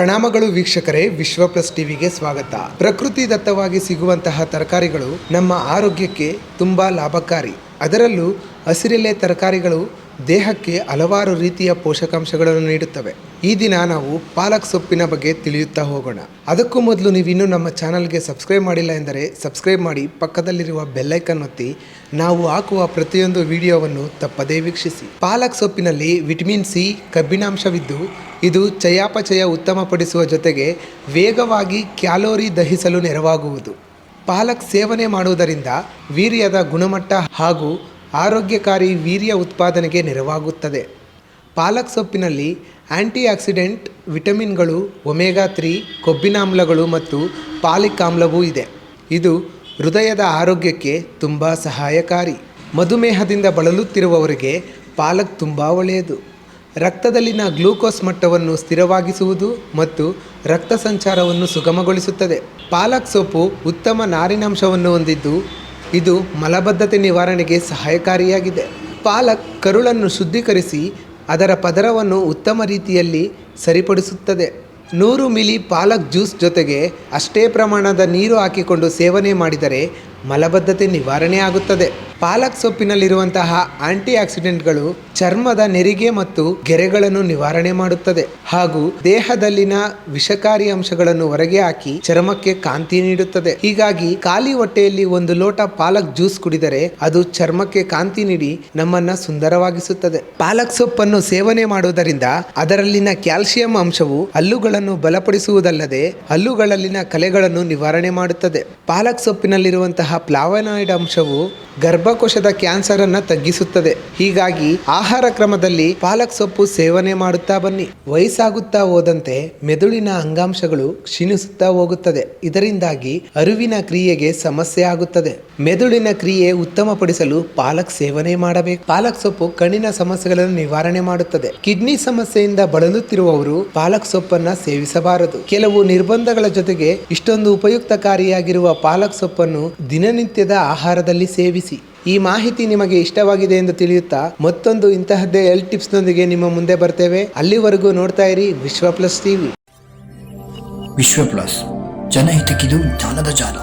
ಪ್ರಣಾಮಗಳು ವೀಕ್ಷಕರೇ, ವಿಶ್ವ ಪ್ಲಸ್ ಟಿವಿಗೆ ಸ್ವಾಗತ. ಪ್ರಕೃತಿ ದತ್ತವಾಗಿ ಸಿಗುವಂತಹ ತರಕಾರಿಗಳು ನಮ್ಮ ಆರೋಗ್ಯಕ್ಕೆ ತುಂಬ ಲಾಭಕಾರಿ. ಅದರಲ್ಲೂ ಹಸಿರೆಲೆ ತರಕಾರಿಗಳು ದೇಹಕ್ಕೆ ಹಲವಾರು ರೀತಿಯ ಪೋಷಕಾಂಶಗಳನ್ನು ನೀಡುತ್ತವೆ. ಈ ದಿನ ನಾವು ಪಾಲಕ್ ಸೊಪ್ಪಿನ ಬಗ್ಗೆ ತಿಳಿಯುತ್ತಾ ಹೋಗೋಣ. ಅದಕ್ಕೂ ಮೊದಲು ನೀವಿನ್ನೂ ನಮ್ಮ ಚಾನಲ್ಗೆ ಸಬ್ಸ್ಕ್ರೈಬ್ ಮಾಡಿಲ್ಲ ಎಂದರೆ ಸಬ್ಸ್ಕ್ರೈಬ್ ಮಾಡಿ, ಪಕ್ಕದಲ್ಲಿರುವ ಬೆಲ್ಲೈಕನ್ ಒತ್ತಿ ನಾವು ಹಾಕುವ ಪ್ರತಿಯೊಂದು ವಿಡಿಯೋವನ್ನು ತಪ್ಪದೇ ವೀಕ್ಷಿಸಿ. ಪಾಲಕ್ ಸೊಪ್ಪಿನಲ್ಲಿ ವಿಟಮಿನ್ ಸಿ, ಕಬ್ಬಿಣಾಂಶವಿದ್ದು ಇದು ಚಯಾಪಚಯ ಉತ್ತಮಪಡಿಸುವ ಜೊತೆಗೆ ವೇಗವಾಗಿ ಕ್ಯಾಲೋರಿ ದಹಿಸಲು ನೆರವಾಗುವುದು. ಪಾಲಕ್ ಸೇವನೆ ಮಾಡುವುದರಿಂದ ವೀರ್ಯದ ಗುಣಮಟ್ಟ ಹಾಗೂ ಆರೋಗ್ಯಕಾರಿ ವೀರ್ಯ ಉತ್ಪಾದನೆಗೆ ನೆರವಾಗುತ್ತದೆ. ಪಾಲಕ್ ಸೊಪ್ಪಿನಲ್ಲಿ ಆಂಟಿ ಆಕ್ಸಿಡೆಂಟ್, ವಿಟಮಿನ್ಗಳು, ಒಮೆಗಾ 3, ಕೊಬ್ಬಿನಾಮ್ಲಗಳು ಮತ್ತು ಪಾಲಿಕ್ ಆಮ್ಲವೂ ಇದೆ. ಇದು ಹೃದಯದ ಆರೋಗ್ಯಕ್ಕೆ ತುಂಬ ಸಹಾಯಕಾರಿ. ಮಧುಮೇಹದಿಂದ ಬಳಲುತ್ತಿರುವವರಿಗೆ ಪಾಲಕ್ ತುಂಬ ಒಳ್ಳೆಯದು. ರಕ್ತದಲ್ಲಿನ ಗ್ಲೂಕೋಸ್ ಮಟ್ಟವನ್ನು ಸ್ಥಿರವಾಗಿಸುವುದು ಮತ್ತು ರಕ್ತ ಸಂಚಾರವನ್ನು ಸುಗಮಗೊಳಿಸುತ್ತದೆ. ಪಾಲಕ್ ಸೊಪ್ಪು ಉತ್ತಮ ನಾರಿನಾಂಶವನ್ನು ಹೊಂದಿದ್ದು ಇದು ಮಲಬದ್ಧತೆ ನಿವಾರಣೆಗೆ ಸಹಾಯಕಾರಿಯಾಗಿದೆ. ಪಾಲಕ್ ಕರುಳನ್ನು ಶುದ್ಧೀಕರಿಸಿ ಅದರ ಪದರವನ್ನು ಉತ್ತಮ ರೀತಿಯಲ್ಲಿ ಸರಿಪಡಿಸುತ್ತದೆ. 100 ಮಿಲಿ ಪಾಲಕ್ ಜ್ಯೂಸ್ ಜೊತೆಗೆ ಅಷ್ಟೇ ಪ್ರಮಾಣದ ನೀರು ಹಾಕಿಕೊಂಡು ಸೇವನೆ ಮಾಡಿದರೆ ಮಲಬದ್ಧತೆ ನಿವಾರಣೆ ಆಗುತ್ತದೆ. ಪಾಲಕ್ ಸೊಪ್ಪಿನಲ್ಲಿರುವಂತಹ ಆಂಟಿ ಆಕ್ಸಿಡೆಂಟ್ಗಳು ಚರ್ಮದ ನೆರಿಗೆ ಮತ್ತು ಗೆರೆಗಳನ್ನು ನಿವಾರಣೆ ಮಾಡುತ್ತದೆ ಹಾಗೂ ದೇಹದಲ್ಲಿನ ವಿಷಕಾರಿ ಅಂಶಗಳನ್ನು ಹೊರಗೆ ಹಾಕಿ ಚರ್ಮಕ್ಕೆ ಕಾಂತಿ ನೀಡುತ್ತದೆ. ಹೀಗಾಗಿ ಖಾಲಿ ಹೊಟ್ಟೆಯಲ್ಲಿ 1 ಲೋಟ ಪಾಲಕ್ ಜ್ಯೂಸ್ ಕುಡಿದರೆ ಅದು ಚರ್ಮಕ್ಕೆ ಕಾಂತಿ ನೀಡಿ ನಮ್ಮನ್ನ ಸುಂದರವಾಗಿಸುತ್ತದೆ. ಪಾಲಕ್ ಸೊಪ್ಪನ್ನು ಸೇವನೆ ಮಾಡುವುದರಿಂದ ಅದರಲ್ಲಿನ ಕ್ಯಾಲ್ಸಿಯಂ ಅಂಶವು ಹಲ್ಲುಗಳನ್ನು ಬಲಪಡಿಸುವುದಲ್ಲದೆ ಹಲ್ಲುಗಳಲ್ಲಿನ ಕಲೆಗಳನ್ನು ನಿವಾರಣೆ ಮಾಡುತ್ತದೆ. ಪಾಲಕ್ ಸೊಪ್ಪಿನಲ್ಲಿರುವಂತಹ ಫ್ಲಾವನಾಯ್ಡ್ ಅಂಶವು ಗರ್ಭಕೋಶದ ಕ್ಯಾನ್ಸರ್ ಅನ್ನು ತಗ್ಗಿಸುತ್ತದೆ. ಹೀಗಾಗಿ ಆಹಾರ ಕ್ರಮದಲ್ಲಿ ಪಾಲಕ್ ಸೊಪ್ಪು ಸೇವನೆ ಮಾಡುತ್ತಾ ಬನ್ನಿ. ವಯಸ್ಸಾಗುತ್ತಾ ಹೋದಂತೆ ಮೆದುಳಿನ ಅಂಗಾಂಶಗಳು ಕ್ಷೀಣಿಸುತ್ತಾ ಹೋಗುತ್ತದೆ. ಇದರಿಂದಾಗಿ ಅರಿವಿನ ಕ್ರಿಯೆಗೆ ಸಮಸ್ಯೆ ಆಗುತ್ತದೆ. ಮೆದುಳಿನ ಕ್ರಿಯೆ ಉತ್ತಮಪಡಿಸಲು ಪಾಲಕ್ ಸೇವನೆ ಮಾಡಬೇಕು. ಪಾಲಕ್ ಸೊಪ್ಪು ಕಣ್ಣಿನ ಸಮಸ್ಯೆಗಳನ್ನು ನಿವಾರಣೆ ಮಾಡುತ್ತದೆ. ಕಿಡ್ನಿ ಸಮಸ್ಯೆಯಿಂದ ಬಳಲುತ್ತಿರುವವರು ಪಾಲಕ್ ಸೊಪ್ಪನ್ನ ಸೇವಿಸಬಾರದು. ಕೆಲವು ನಿರ್ಬಂಧಗಳ ಜೊತೆಗೆ ಇಷ್ಟೊಂದು ಉಪಯುಕ್ತಕಾರಿಯಾಗಿರುವ ಪಾಲಕ್ ಸೊಪ್ಪನ್ನು ದಿನನಿತ್ಯದ ಆಹಾರದಲ್ಲಿ ಸೇವಿಸಿ. ಈ ಮಾಹಿತಿ ನಿಮಗೆ ಇಷ್ಟವಾಗಿದೆ ಎಂದು ತಿಳಿಯುತ್ತಾ ಮತ್ತೊಂದು ಇಂತಹದ್ದೇ ಹೆಲ್ತ್ ಟಿಪ್ಸ್ನೊಂದಿಗೆ ನಿಮ್ಮ ಮುಂದೆ ಬರ್ತೇವೆ. ಅಲ್ಲಿವರೆಗೂ ನೋಡ್ತಾ ಇರಿ ವಿಶ್ವ ಪ್ಲಸ್ ಟಿವಿ. ವಿಶ್ವ ಪ್ಲಸ್, ಜನಹಿತಕ್ಕಿದು ಜ್ಞಾನದ ಜಾಲ.